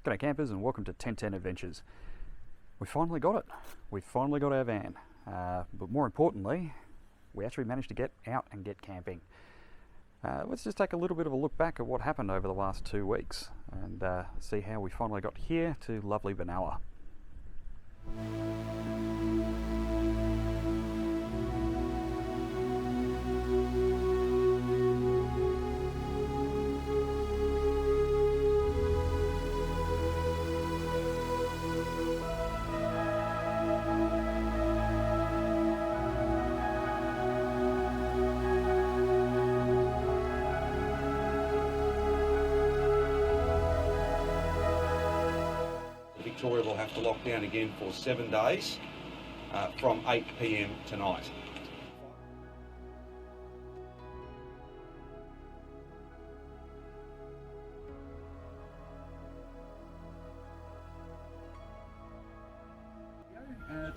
G'day campers and welcome to 1010 Adventures. We finally got it. We finally got our van. But more importantly, we actually managed to get out and get camping. Let's just take a little bit of a look back at what happened over the last 2 weeks and see how we finally got here to lovely Vanilla. Victoria will have to lock down again for 7 days from 8 p.m. tonight.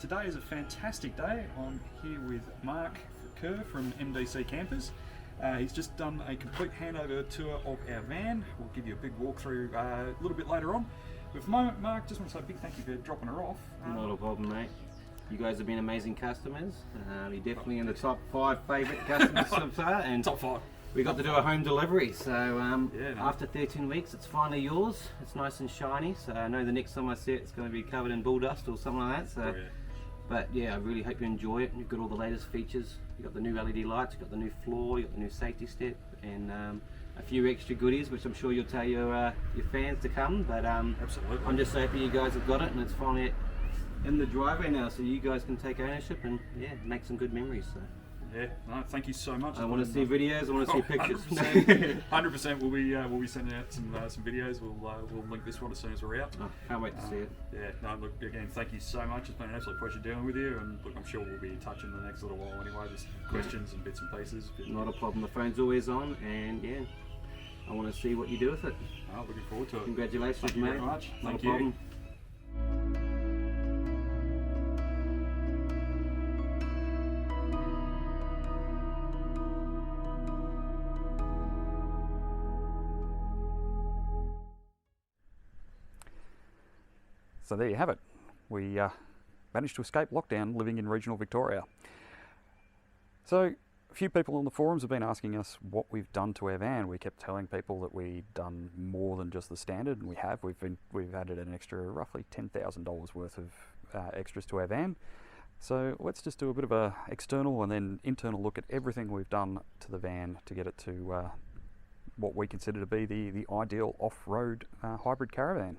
Today is a fantastic day. I'm here with Mark Kerr from MDC Campers. He's just done a complete handover tour of our van. We'll give you a big walkthrough a little bit later on. But for the moment, Mark, just want to say a big thank you for dropping her off. Not a problem, mate. You guys have been amazing customers. You're definitely in the top 5 favourite customers so far. And Top 5. we got to do a home delivery. So Yeah, no. after 13 weeks, it's finally yours. It's nice and shiny. So I know the next time I see it, it's going to be covered in bull dust or something like that. So, Oh, yeah. But yeah, I really hope you enjoy it. You've got all the latest features. You've got the new LED lights, you've got the new floor, you've got the new safety step, and a few extra goodies, which I'm sure you'll tell your fans to come. But Absolutely. I'm just so happy you guys have got it, and it's finally in the driveway now, so you guys can take ownership and yeah, make some good memories. So Yeah, no, thank you so much. I want to see videos. I want to see pictures. 100%. We'll be sending out some videos. We'll link this one as soon as we're out. Oh, can't wait to see it. Yeah, no, look, again, thank you so much. It's been an absolute pleasure dealing with you, and look, I'm sure we'll be in touch in the next little while anyway. There's questions and bits and pieces. Not a problem. The phone's always on, and yeah, I want to see what you do with it. Oh, looking forward to it. Congratulations, Thank you mate. very much. Not Thank a you. problem. So there you have it. We managed to escape lockdown living in regional Victoria. So a few people on the forums have been asking us what we've done to our van. We kept telling people that we'd done more than just the standard, and we have. We've added an extra roughly $10,000 worth of extras to our van. So let's just do a bit of a external and then internal look at everything we've done to the van to get it to what we consider to be the ideal off-road hybrid caravan.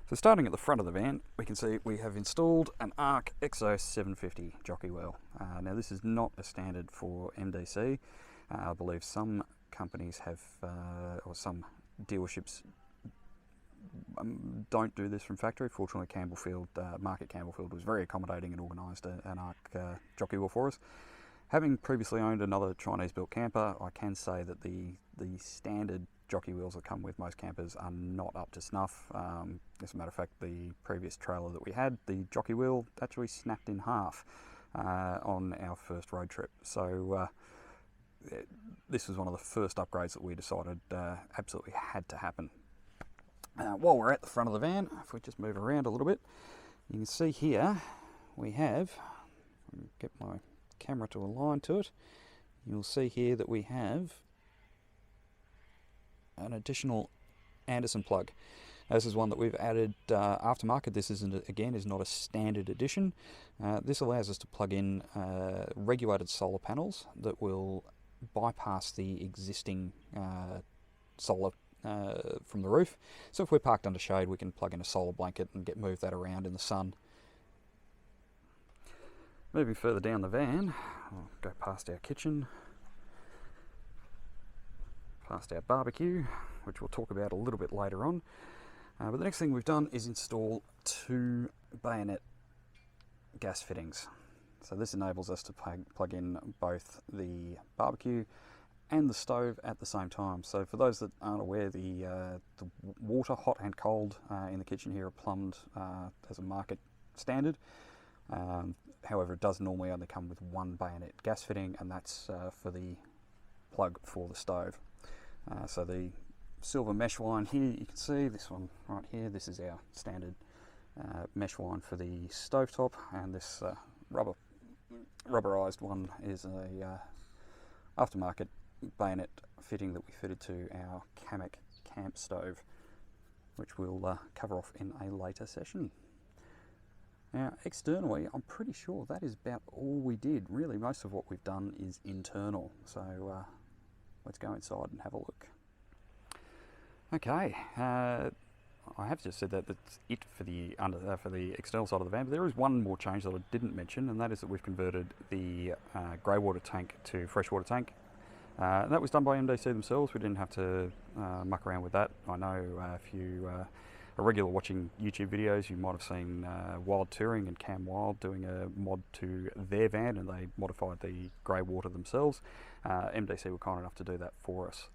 So starting at the front of the van, we can see we have installed an ARC Exo 750 jockey wheel. Now this is not a standard for MDC. I believe some companies have, or some dealerships don't do this from factory. Fortunately, Market Campbellfield was very accommodating and organised an ARC jockey wheel for us. Having previously owned another Chinese-built camper, I can say that the standard jockey wheels that come with most campers are not up to snuff. As a matter of fact, the previous trailer that we had, the jockey wheel actually snapped in half on our first road trip. So this was one of the first upgrades that we decided absolutely had to happen. While we're at the front of the van, if we just move around a little bit, you can see here we have, get my camera to align to it, you'll see here that we have an additional Anderson plug. This is one that we've added aftermarket. This is not a standard edition. This allows us to plug in regulated solar panels that will bypass the existing solar from the roof. So if we're parked under shade, we can plug in a solar blanket and move that around in the sun. Moving further down the van, we'll go past our kitchen, past our barbecue, which we'll talk about a little bit later on. But the next thing we've done is install 2 bayonet gas fittings. So this enables us to plug in both the barbecue and the stove at the same time. So for those that aren't aware, the water, hot and cold, in the kitchen here are plumbed as a market standard. However, it does normally only come with 1 bayonet gas fitting, and that's for the plug for the stove. So the silver mesh line here. You can see this one right here. This is our standard mesh line for the stovetop, and this rubberized one is a aftermarket bayonet fitting that we fitted to our Kamek camp stove, which we'll cover off in a later session. Now, externally, I'm pretty sure that is about all we did. Really, most of what we've done is internal. So let's go inside and have a look. Okay, I have just said that that's it for the for the external side of the van, but there is one more change that I didn't mention, and that is that we've converted the grey water tank to freshwater tank. That was done by MDC themselves. We didn't have to muck around with that. I know if you are regular watching YouTube videos, you might have seen Wild Touring and Cam Wild doing a mod to their van, and they modified the grey water themselves. MDC were kind enough to do that for us.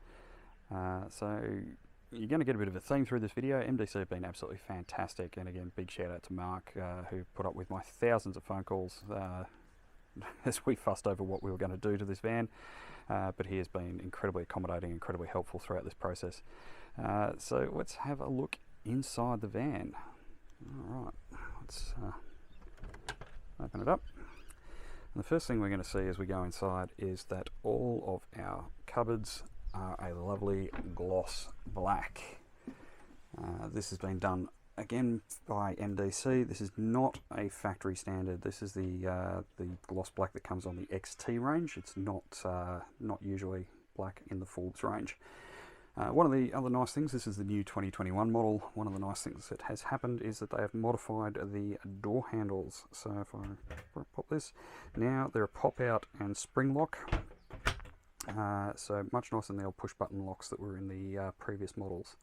So you're going to get a bit of a theme through this video. MDC have been absolutely fantastic, and again, big shout out to Mark, who put up with my thousands of phone calls as we fussed over what we were going to do to this van. But he has been incredibly accommodating, incredibly helpful throughout this process. So let's have a look inside the van. Alright, let's open it up. And the first thing we're going to see as we go inside is that all of our cupboards are a lovely gloss black. This has been done again by MDC. This is not a factory standard. This is the gloss black that comes on the XT range. It's not usually black in the Forbes range. One of the other nice things, this is the new 2021 model, one of the nice things that has happened is that they have modified the door handles. So if I pop this, now they're a pop out and spring lock. So much nicer than the old push button locks that were in the previous models.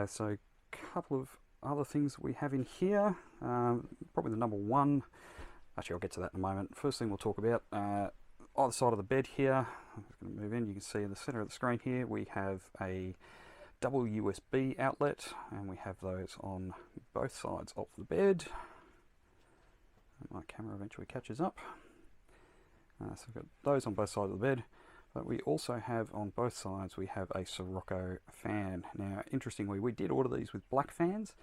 So a couple of other things that we have in here, probably the number one, actually I'll get to that in a moment. First thing we'll talk about, either side of the bed here, I'm just going to move in, you can see in the center of the screen here we have a double USB outlet, and we have those on both sides of the bed. And my camera eventually catches up. So we've got those on both sides of the bed, but we also have on both sides we have a Sirocco fan. Now interestingly, we did order these with black fans.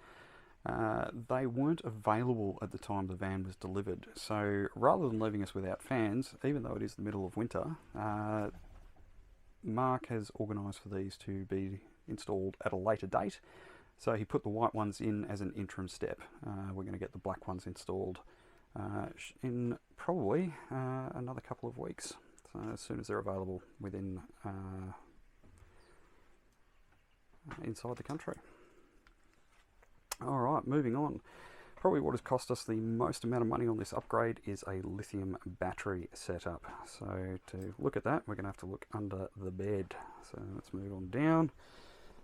They weren't available at the time the van was delivered, so rather than leaving us without fans, even though it is the middle of winter, Mark has organised for these to be installed at a later date. So he put the white ones in as an interim step. We're going to get the black ones installed in probably another couple of weeks, so as soon as they're available within inside the country. Alright, moving on. Probably what has cost us the most amount of money on this upgrade is a lithium battery setup. So to look at that, we're going to have to look under the bed. So let's move on down.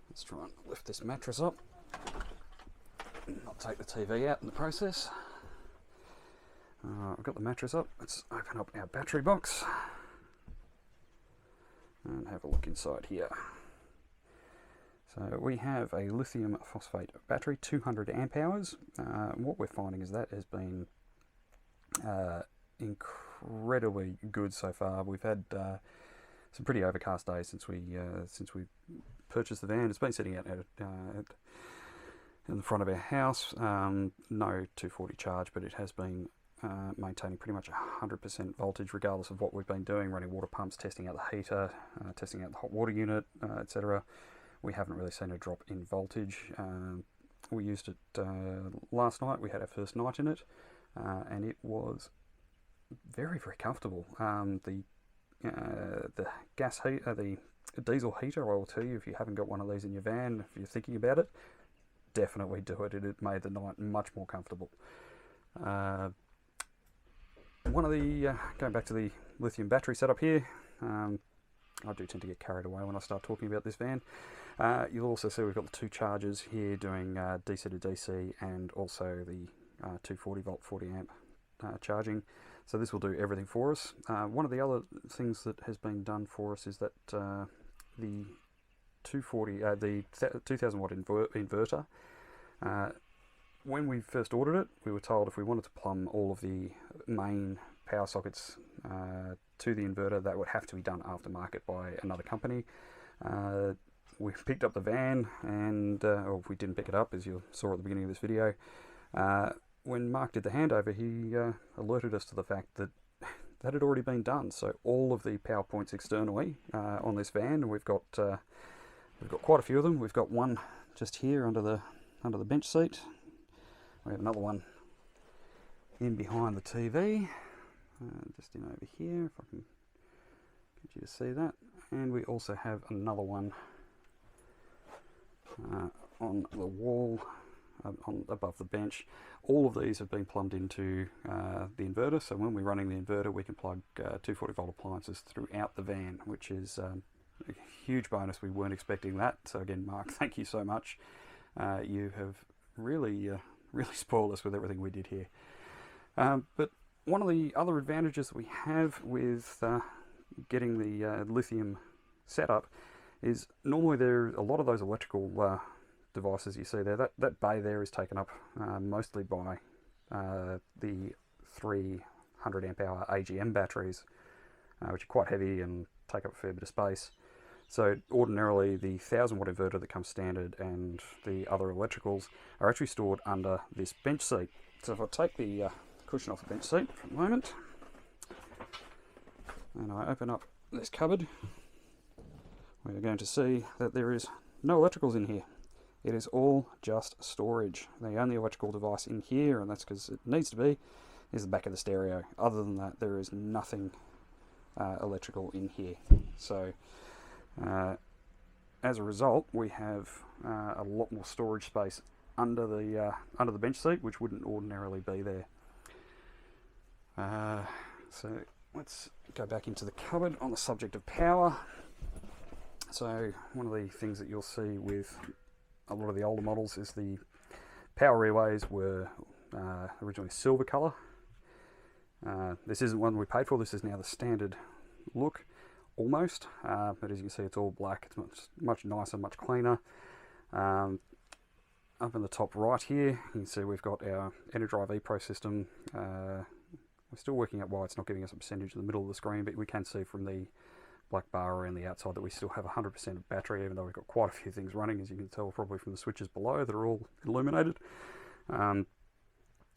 Let's try and lift this mattress up. Not take the TV out in the process. I've got the mattress up. Let's open up our battery box and have a look inside here. So we have a lithium phosphate battery, 200 amp hours. What we're finding is that has been incredibly good so far. We've had some pretty overcast days since we purchased the van. It's been sitting out in the front of our house. No 240 charge, but it has been maintaining pretty much 100% voltage regardless of what we've been doing, running water pumps, testing out the heater, testing out the hot water unit, etc. We haven't really seen a drop in voltage. We used it last night. We had our first night in it, and it was very, very comfortable. The gas heater, the diesel heater, I will tell you, if you haven't got one of these in your van, if you're thinking about it, definitely do it. It made the night much more comfortable. One of the going back to the lithium battery setup here. I do tend to get carried away when I start talking about this van. You'll also see we've got the two chargers here doing DC to DC and also the 240 volt 40 amp charging. So this will do everything for us. One of the other things that has been done for us is that the 2000 watt inverter, when we first ordered it, we were told if we wanted to plumb all of the main power sockets to the inverter, that would have to be done aftermarket by another company. we picked up the van, and or we didn't pick it up, as you saw at the beginning of this video. When Mark did the handover, he alerted us to the fact that that had already been done. So all of the power points externally on this van, we've got quite a few of them. We've got one just here under the bench seat. We have another one in behind the TV, just in over here, if I can get you to see that. And we also have another one on the wall above the bench. All of these have been plumbed into the inverter, so when we're running the inverter we can plug 240 volt appliances throughout the van, which is a huge bonus. We weren't expecting that, so again, Mark, thank you so much. You have really spoiled us with everything we did here. But one of the other advantages that we have with getting the lithium setup is normally there a lot of those electrical devices you see there, that bay there is taken up mostly by the 300 amp hour AGM batteries, which are quite heavy and take up a fair bit of space. So ordinarily the 1000 watt inverter that comes standard and the other electricals are actually stored under this bench seat. So if I take the cushion off the bench seat for a moment and I open up this cupboard, we're going to see that there is no electricals in here. It is all just storage. The only electrical device in here, and that's because it needs to be, is the back of the stereo. Other than that, there is nothing electrical in here. So as a result, we have a lot more storage space under the bench seat, which wouldn't ordinarily be there. So let's go back into the cupboard on the subject of power. So one of the things that you'll see with a lot of the older models is the power relays were originally silver colour. This isn't one we paid for, this is now the standard look, almost, but as you can see it's all black. It's much nicer, much cleaner. Up in the top right here you can see we've got our EnerDrive ePro system. We're still working out why it's not giving us a percentage in the middle of the screen, but we can see from the black bar around the outside that we still have 100% of battery, even though we've got quite a few things running, as you can tell probably from the switches below that are all illuminated.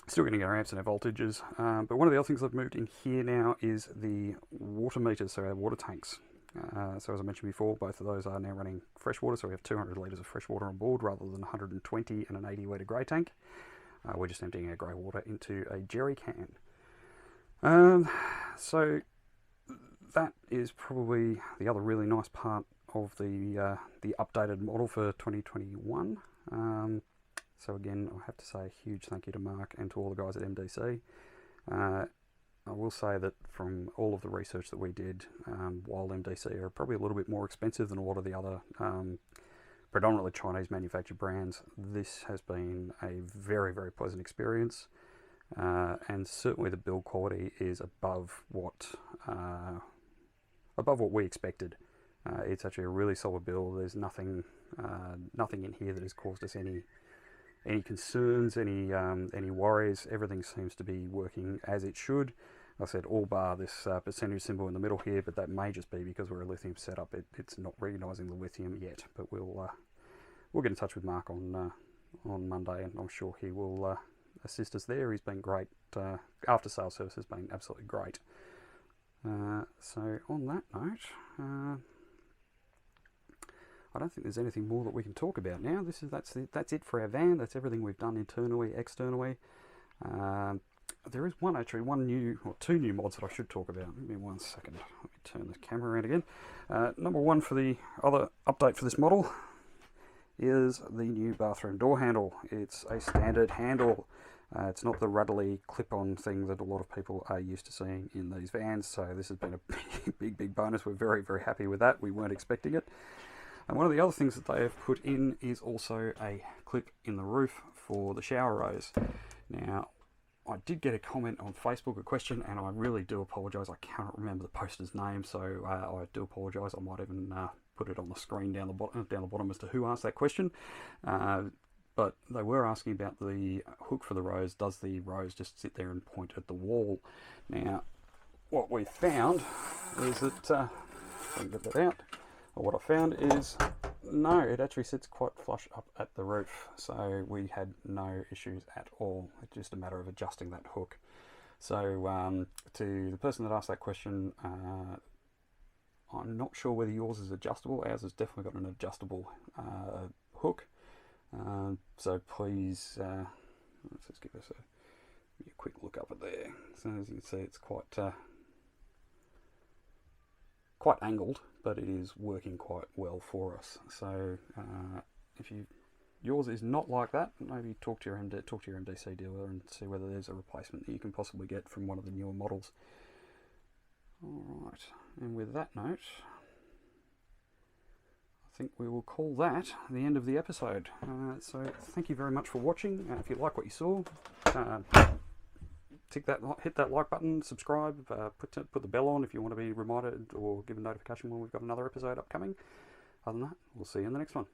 Still getting our amps and our voltages, but one of the other things I've moved in here now is the water meters, so our water tanks. So as I mentioned before, both of those are now running fresh water, so we have 200 litres of fresh water on board rather than 120 and an 80 litre grey tank. We're just emptying our grey water into a jerry can. So that is probably the other really nice part of the updated model for 2021. So again, I have to say a huge thank you to Mark and to all the guys at MDC. I will say that from all of the research that we did, while MDC are probably a little bit more expensive than a lot of the other predominantly Chinese manufactured brands, this has been a very, very pleasant experience. And certainly the build quality is above what we expected. It's actually a really solid build. There's nothing in here that has caused us any concerns, any worries. Everything seems to be working as it should. Like I said, all bar this percentage symbol in the middle here, but that may just be because we're a lithium setup. It's not recognising the lithium yet, but we'll get in touch with Mark on Monday, and I'm sure he will assist us there. He's been great. After sales service has been absolutely great. So on that note, I don't think there's anything more that we can talk about now. That's it for our van. That's everything we've done internally, externally. There is two new mods that I should talk about. Give me 1 second. Let me turn the camera around again. Number one for the other update for this model is the new bathroom door handle. It's a standard handle. It's not the ruddly clip-on thing that a lot of people are used to seeing in these vans, so this has been a big bonus. We're very, very happy with that. We weren't expecting it. And one of the other things that they have put in is also a clip in the roof for the shower rose. Now, I did get a comment on Facebook, a question, and I really do apologise. I cannot remember the poster's name, so I do apologise. I might even put it on the screen down the bottom as to who asked that question. But they were asking about the hook for the rose. Does the rose just sit there and point at the wall? Now, what we found is that, if I can get that out, what I found is No, it actually sits quite flush up at the roof, so we had no issues at all. It's just a matter of adjusting that hook. So to the person that asked that question, I'm not sure whether yours is adjustable. Ours has definitely got an adjustable hook. So please, let's just give us a quick look up at there. So as you can see, it's quite angled, but it is working quite well for us. So if yours is not like that, maybe talk to your MDC dealer and see whether there's a replacement that you can possibly get from one of the newer models. Alright, and with that note, I think we will call that the end of the episode. So thank you very much for watching. If you like what you saw, hit that like button, subscribe, put the bell on if you want to be reminded or give a notification when we've got another episode upcoming. Other than that, we'll see you in the next one.